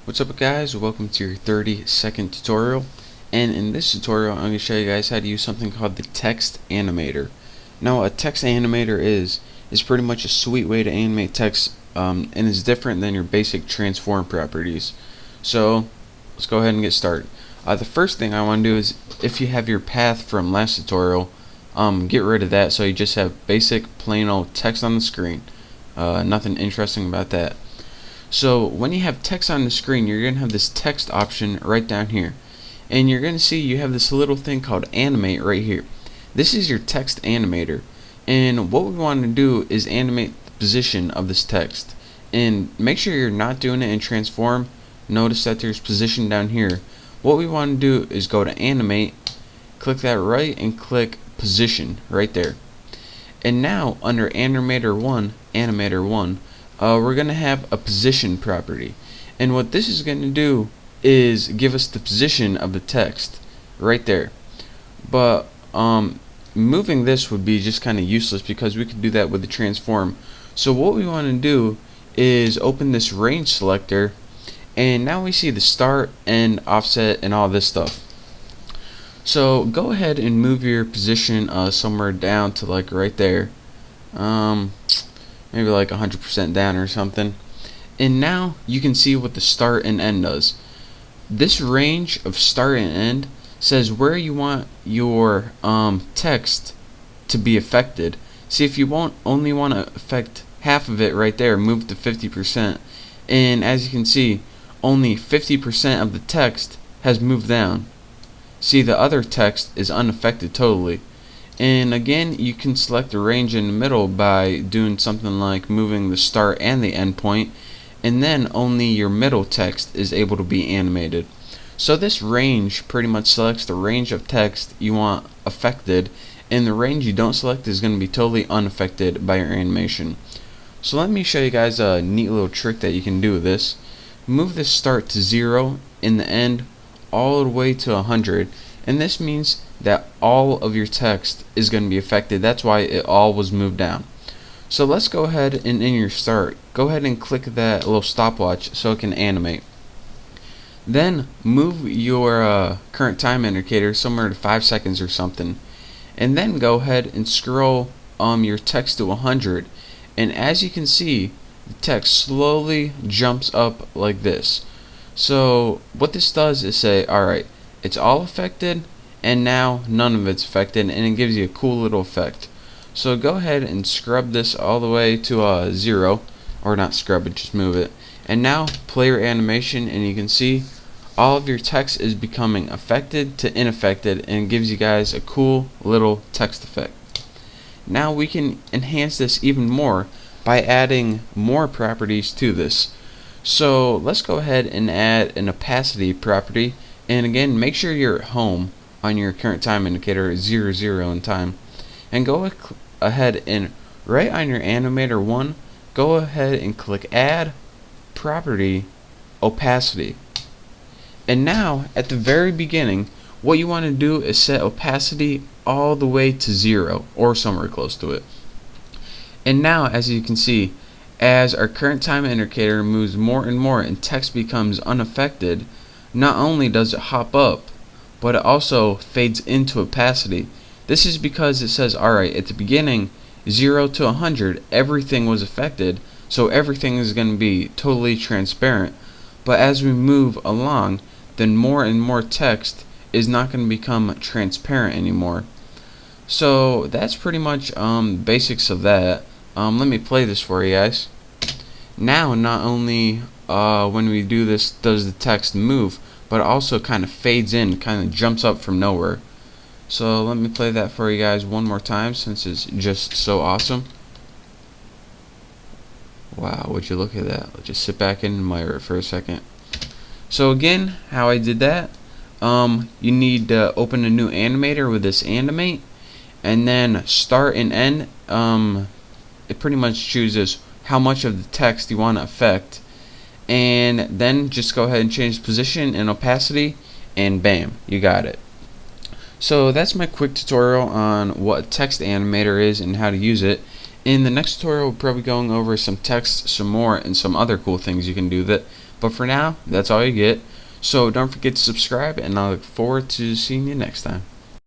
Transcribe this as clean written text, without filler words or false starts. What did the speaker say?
What's up guys, welcome to your 30-second tutorial, and in this tutorial I'm going to show you guys how to use something called the text animator. Now a text animator is pretty much a sweet way to animate text, and is different than your basic transform properties. So let's go ahead and get started. The first thing I want to do is, if you have your path from last tutorial, get rid of that so you just have basic plain old text on the screen. Nothing interesting about that. So when you have text on the screen, you're going to have this text option right down here, and you're going to see you have this little thing called animate right here. This is your text animator, and what we want to do is animate the position of this text, and make sure you're not doing it in transform. Notice that there's position down here. What we want to do is go to animate, click that right, and click position right there. And now under animator 1, we're going to have a position property, and what this is going to do is give us the position of the text right there. But moving this would be just kind of useless because we could do that with the transform. So what we want to do is open this range selector, and now we see the start, end, offset, and all this stuff. So go ahead and move your position somewhere down to like right there, maybe like 100% down or something. And now you can see what the start and end does. This range of start and end says where you want your text to be affected. See, if you only want to affect half of it right there, move to 50%, and as you can see, only 50% of the text has moved down. See, the other text is unaffected totally. And again, you can select the range in the middle by doing something like moving the start and the end point, and then only your middle text is able to be animated. So this range pretty much selects the range of text you want affected, and the range you don't select is going to be totally unaffected by your animation. So let me show you guys a neat little trick that you can do with this. Move the start to 0 and the end all the way to 100, and this means that all of your text is going to be affected. That's why it all was moved down. So let's go ahead and in your start, go ahead and click that little stopwatch so it can animate. Then move your current time indicator somewhere to 5 seconds or something, and then go ahead and scroll your text to 100, and as you can see, the text slowly jumps up like this. So what this does is say, alright, it's all affected, and now none of it's affected, and it gives you a cool little effect. So go ahead and scrub this all the way to 0, or not scrub it, just move it, and now play your animation, and you can see all of your text is becoming affected to unaffected, and it gives you guys a cool little text effect. Now we can enhance this even more by adding more properties to this. So let's go ahead and add an opacity property, and again, make sure you're at home on your current time indicator, 00 in time, and go ahead and right on your animator 1, go ahead and click add property opacity. And now at the very beginning, what you want to do is set opacity all the way to 0 or somewhere close to it. And now, as you can see, as our current time indicator moves more and more and text becomes unaffected, not only does it hop up, but it also fades into opacity. This is because it says, alright, at the beginning, 0 to 100, everything was affected, so everything is going to be totally transparent. But as we move along, then more and more text is not going to become transparent anymore. So that's pretty much basics of that. Let me play this for you guys. Now not only when we do this does the text move, but it also kind of fades in, kind of jumps up from nowhere. So let me play that for you guys one more time since it's just so awesome. Wow, would you look at that? Let's just sit back and admire it for a second. So again, how I did that, you need to open a new animator with this animate, and then start and end. It pretty much chooses how much of the text you want to affect, and then just go ahead and change position and opacity, and bam, you got it. So that's my quick tutorial on what a text animator is and how to use it. In the next tutorial, we'll probably going over some text some more and some other cool things you can do with it. But for now, that's all you get. So don't forget to subscribe, and I look forward to seeing you next time.